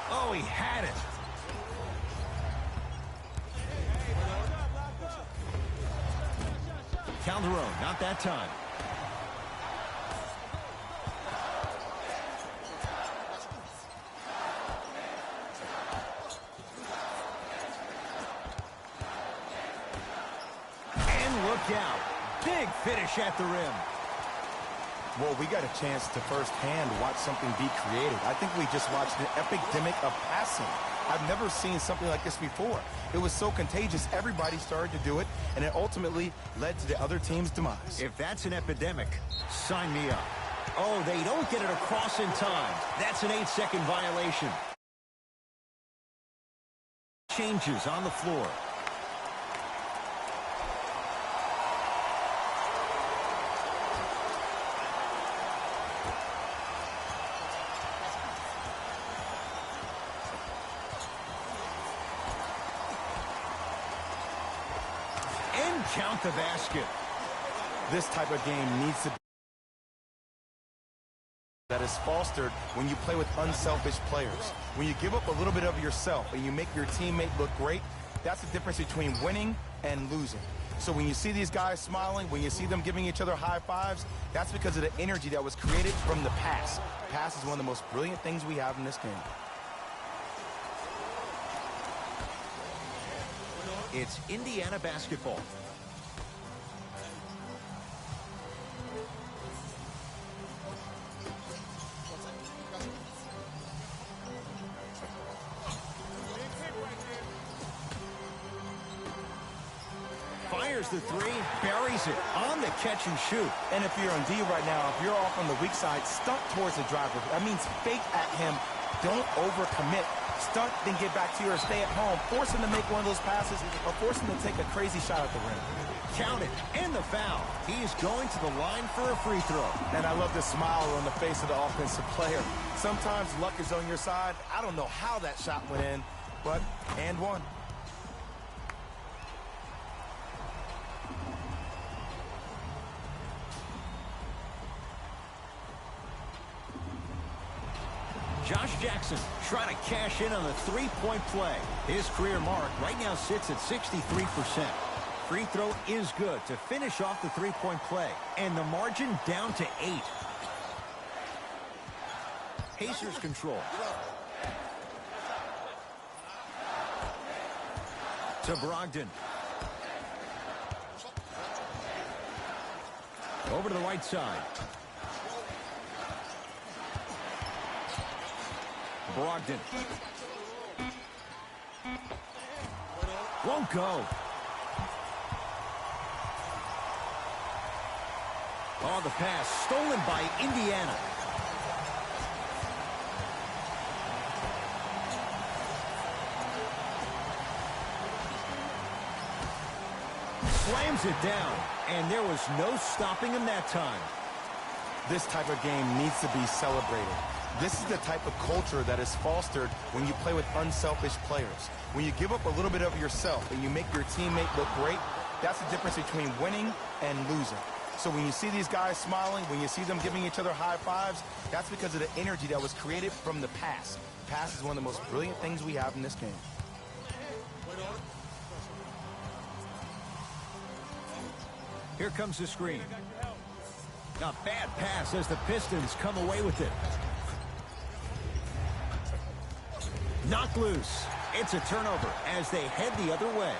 Oh, he had it. Calderon, not that time. And look out. Big finish at the rim. Well, we got a chance to firsthand watch something be created. I think we just watched an epidemic of passing. I've never seen something like this before. It was so contagious, everybody started to do it, and it ultimately led to the other team's demise. If that's an epidemic, sign me up. Oh, they don't get it across in time. That's an 8-second violation. Changes on the floor. Count the basket. This type of game needs to be that is fostered when you play with unselfish players. When you give up a little bit of yourself and you make your teammate look great, that's the difference between winning and losing. So when you see these guys smiling, when you see them giving each other high fives, that's because of the energy that was created from the pass. Pass is one of the most brilliant things we have in this game. It's Indiana basketball. Fires the three, buries it on the catch and shoot. And if you're on D right now, if you're off on the weak side, stunt towards the driver. That means fake at him, Don't overcommit. Stunt, then get back to you or stay at home. Force him to make one of those passes or force him to take a crazy shot at the rim. Count it, and the foul. He is going to the line for a free throw. And I love the smile on the face of the offensive player. Sometimes luck is on your side. I don't know how that shot went in, but and one. Josh Jackson trying to cash in on the three-point play. His career mark right now sits at 63%. Free throw is good to finish off the three-point play. And the margin down to 8. Pacers control. To Brogdon. Over to the right side. Brogdon. Won't go. Oh, the pass stolen by Indiana. Slams it down, and there was no stopping him that time. This type of game needs to be celebrated. This is the type of culture that is fostered when you play with unselfish players. When you give up a little bit of yourself and you make your teammate look great, that's the difference between winning and losing. So when you see these guys smiling, when you see them giving each other high fives, that's because of the energy that was created from the pass. Pass is one of the most brilliant things we have in this game. Here comes the screen. A bad pass as the Pistons come away with it. Knocked loose. It's a turnover as they head the other way.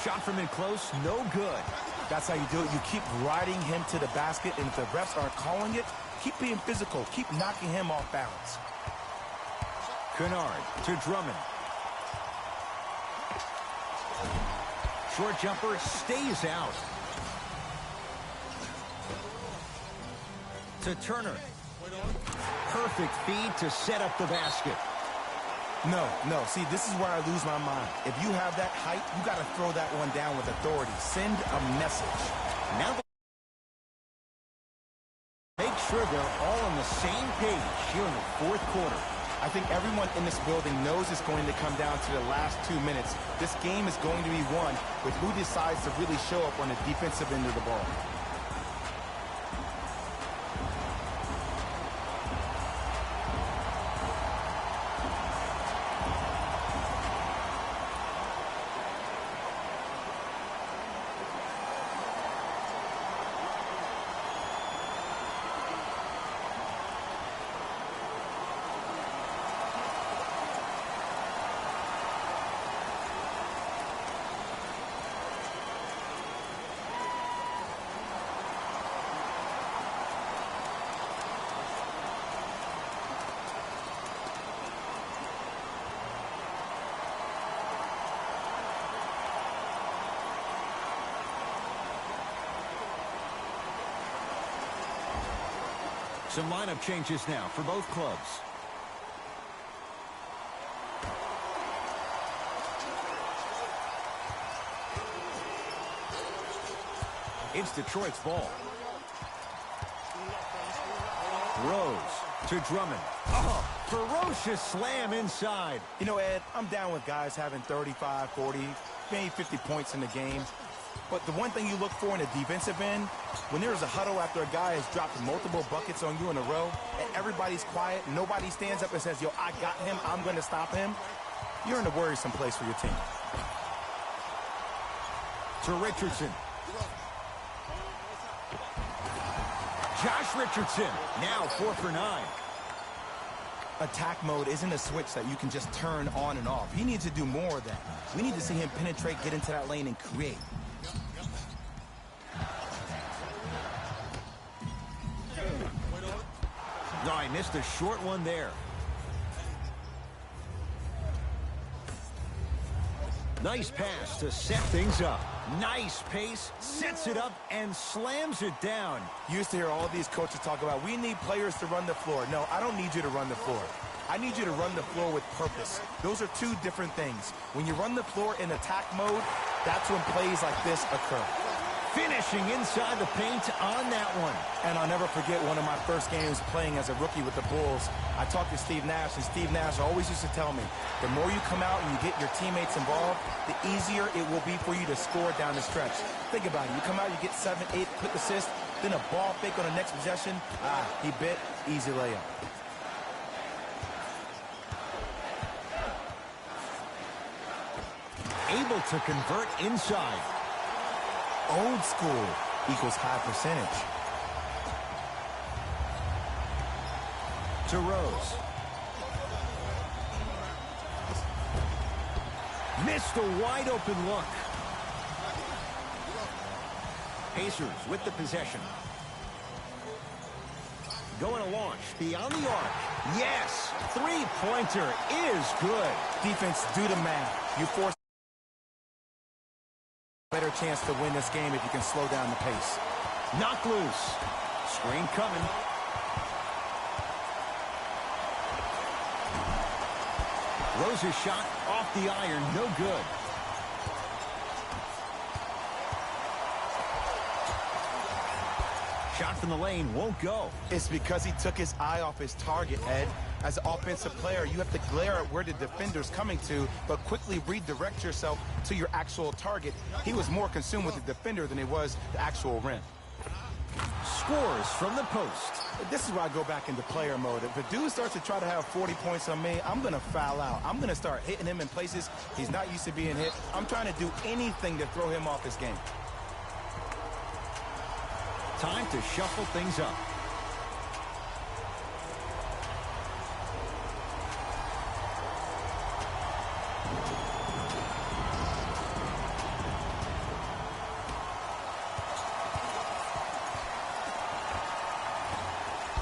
Shot from in close, no good. That's how you do it. You keep riding him to the basket, and if the refs aren't calling it, keep being physical. Keep knocking him off balance. Kennard to Drummond. Short jumper stays out. To Turner. Perfect feed to set up the basket. No. See, this is where I lose my mind. If you have that height, you got to throw that one down with authority. Send a message. Now make sure they're all on the same page here in the fourth quarter. I think everyone in this building knows it's going to come down to the last 2 minutes. This game is going to be won with who decides to really show up on the defensive end of the ball. Some lineup changes now for both clubs. It's Detroit's ball. Rose to Drummond. Oh, ferocious slam inside. You know, Ed, I'm down with guys having 35, 40, maybe 50 points in the game. But the one thing you look for in a defensive end, when there's a huddle after a guy has dropped multiple buckets on you in a row, and everybody's quiet, nobody stands up and says, yo, I got him, I'm going to stop him, you're in a worrisome place for your team. To Richardson. Josh Richardson, now 4 for 9. Attack mode isn't a switch that you can just turn on and off. He needs to do more of that. We need to see him penetrate, get into that lane, and create. No, I missed a short one there. Nice pass to set things up. Nice pace, sets it up, and slams it down. You used to hear all these coaches talk about, we need players to run the floor. No, I don't need you to run the floor. I need you to run the floor with purpose. Those are two different things. When you run the floor in attack mode, that's when plays like this occur. Finishing inside the paint on that one. And I'll never forget one of my first games playing as a rookie with the Bulls. I talked to Steve Nash, and Steve Nash always used to tell me, the more you come out and you get your teammates involved, the easier it will be for you to score down the stretch. Think about it. You come out, you get 7, 8 quick assists, then a ball fake on the next possession. He bit, easy layup. Able to convert inside. Old school equals high percentage. To Rose. Missed a wide open look. Pacers with the possession. Going to launch beyond the arc. Yes, three-pointer is good. Defense, do the math. You force better chance to win this game if you can slow down the pace. Knock loose. Screen coming. Rose's shot off the iron, no good. Shot from the lane won't go. It's because he took his eye off his target, Ed. As an offensive player, you have to glare at where the defender's coming to, but quickly redirect yourself to your actual target. He was more consumed with the defender than he was the actual rim. Scores from the post. This is where I go back into player mode. If a dude starts to try to have 40 points on me, I'm going to foul out. I'm going to start hitting him in places he's not used to being hit. I'm trying to do anything to throw him off his game. Time to shuffle things up.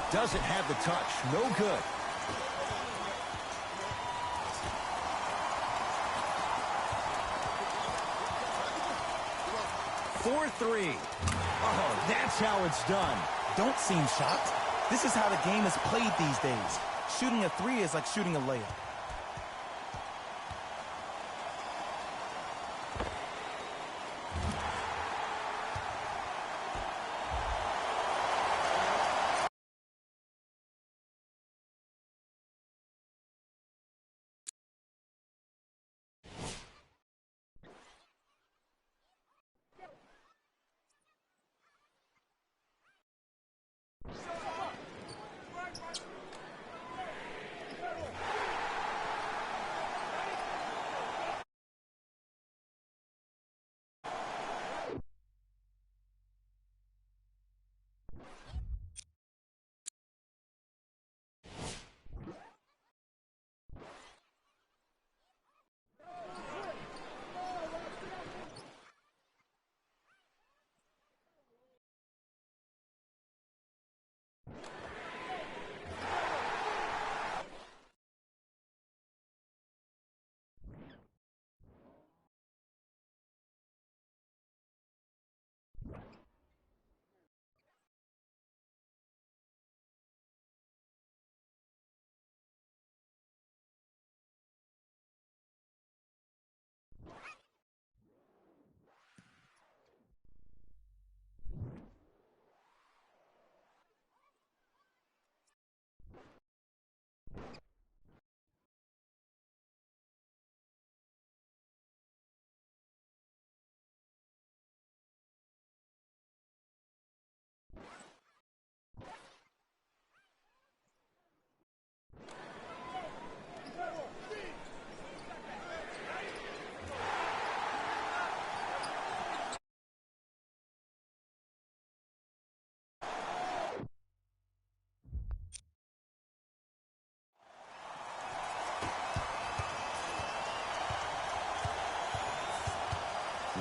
Doesn't have the touch. No good. For three. Oh, that's how it's done. Don't seem shocked. This is how the game is played these days. Shooting a three is like shooting a layup.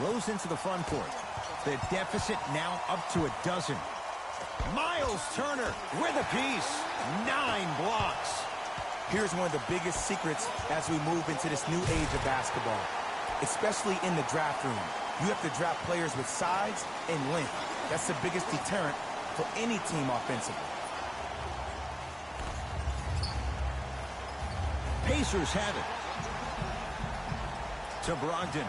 Rose into the front court. The deficit now up to a dozen. Miles Turner with a piece. 9 blocks. Here's one of the biggest secrets as we move into this new age of basketball. especially in the draft room. You have to draft players with size and length. That's the biggest deterrent for any team offensively. Pacers have it. To Brogdon.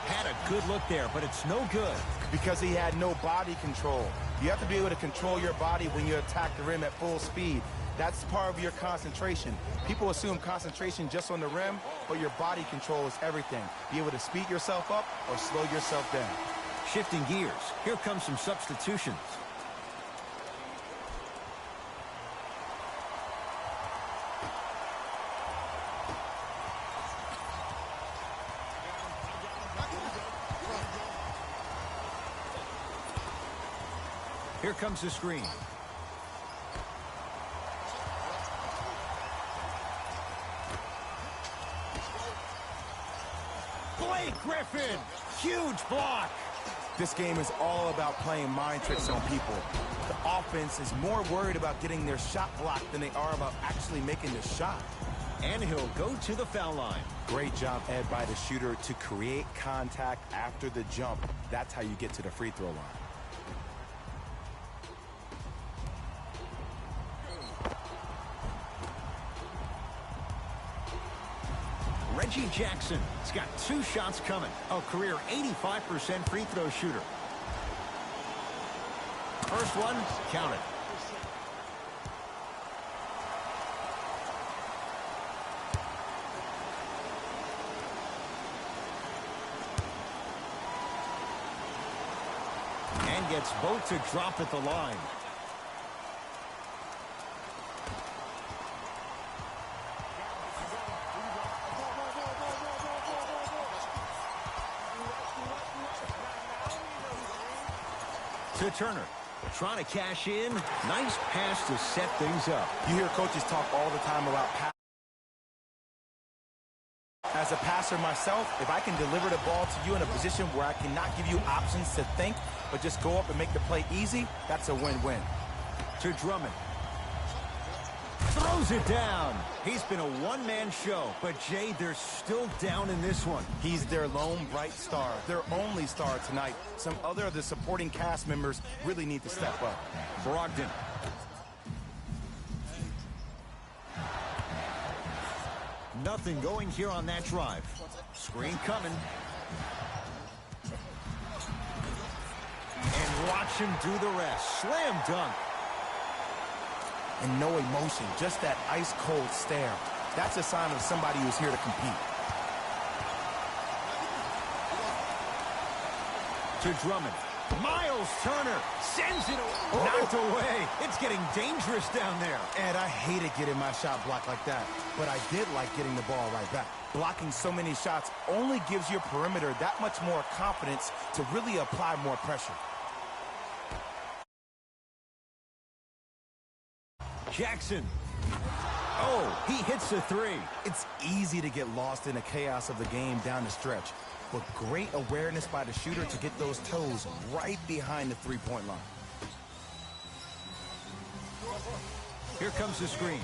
Had a good look there, but it's no good. Because he had no body control. You have to be able to control your body when you attack the rim at full speed. That's part of your concentration. People assume concentration just on the rim, but your body control is everything. Be able to speed yourself up or slow yourself down. Shifting gears, here comes some substitutions. Here comes the screen. Blake Griffin, huge block. This game is all about playing mind tricks on people. The offense is more worried about getting their shot blocked than they are about actually making the shot. And he'll go to the foul line. Great job, Ed, by the shooter to create contact after the jump. That's how you get to the free throw line. Reggie Jackson has got 2 shots coming. A career 85% free throw shooter. First one, counted. And gets both to drop at the line. To Turner, trying to cash in. Nice pass to set things up. You hear coaches talk all the time about pass. As a passer myself, if I can deliver the ball to you in a position where I cannot give you options to think, but just go up and make the play easy, that's a win-win. To Drummond. Throws it down. He's been a one-man show, but Jay, they're still down in this one. He's their lone bright star, their only star tonight. Some other of the supporting cast members really need to step up. Brogdon. Nothing going here on that drive. Screen coming. And watch him do the rest. Slam dunk. And no emotion, just that ice-cold stare. That's a sign of somebody who's here to compete. To Drummond. Miles Turner sends it knocked away. It's getting dangerous down there. And I hated getting my shot blocked like that, but I did like getting the ball right back. Blocking so many shots only gives your perimeter that much more confidence to really apply more pressure. Jackson. Oh, he hits the 3. It's easy to get lost in the chaos of the game down the stretch, but great awareness by the shooter to get those toes right behind the three-point line. Here comes the screen.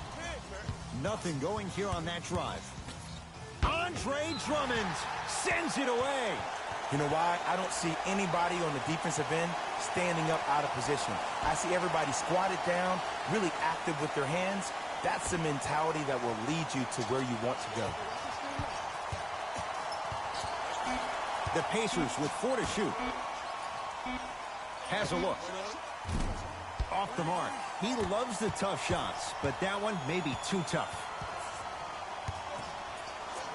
Nothing going here on that drive. Andre Drummond sends it away. You know why? I don't see anybody on the defensive end standing up out of position. I see everybody squatted down, really active with their hands. That's the mentality that will lead you to where you want to go. The Pacers with 4 to shoot. Has a look. Off the mark. He loves the tough shots, but that one may be too tough.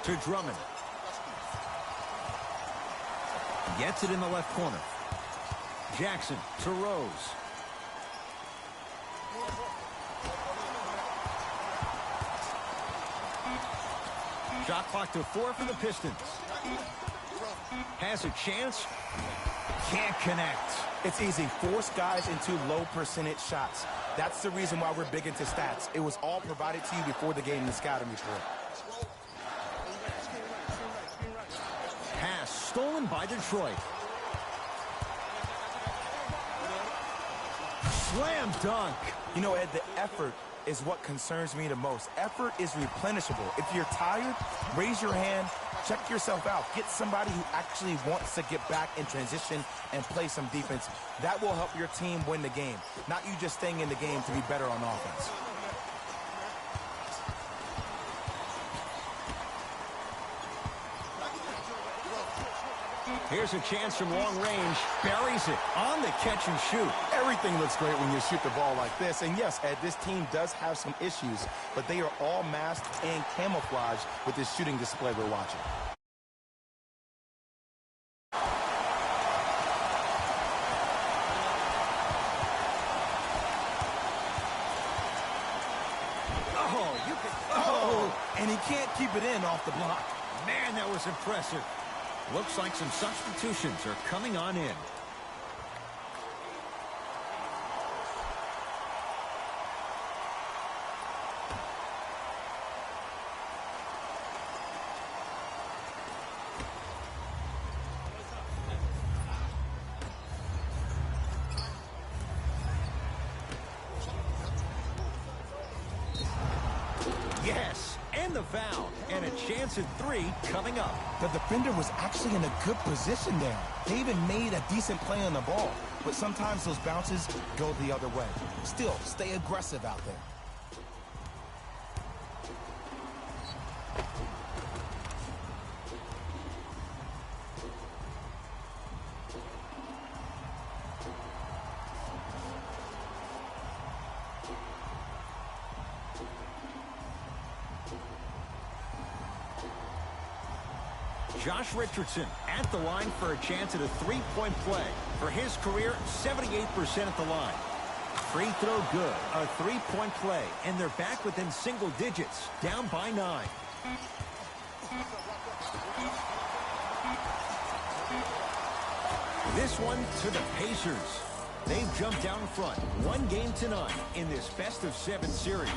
To Drummond. Gets it in the left corner. Jackson to Rose. Shot clock to 4 for the Pistons. Has a chance. Can't connect. It's easy. Force guys into low percentage shots. That's the reason why we're big into stats. It was all provided to you before the game in the scouting report. Pass stolen by Detroit. Slam dunk. You know, Ed, the effort is what concerns me the most. Effort is replenishable. If you're tired, raise your hand, check yourself out. Get somebody who actually wants to get back in transition and play some defense. That will help your team win the game, not you just staying in the game to be better on offense. Here's a chance from long range. Buries it on the catch and shoot. Everything looks great when you shoot the ball like this. And yes, Ed, this team does have some issues, but they are all masked and camouflaged with this shooting display we're watching. And he can't keep it in off the block. Man, that was impressive. Looks like some substitutions are coming on in. Yes, and the foul, and a chance at 3 coming up. The defender was actually in a good position there. They even made a decent play on the ball, but sometimes those bounces go the other way. Still, stay aggressive out there. Josh Richardson at the line for a chance at a three-point play. For his career, 78% at the line. Free throw good. A three-point play, and they're back within single digits, down by 9. This one to the Pacers. They've jumped down front 1 game to none in this best-of-7 series.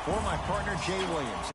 For my partner, Jay Williams.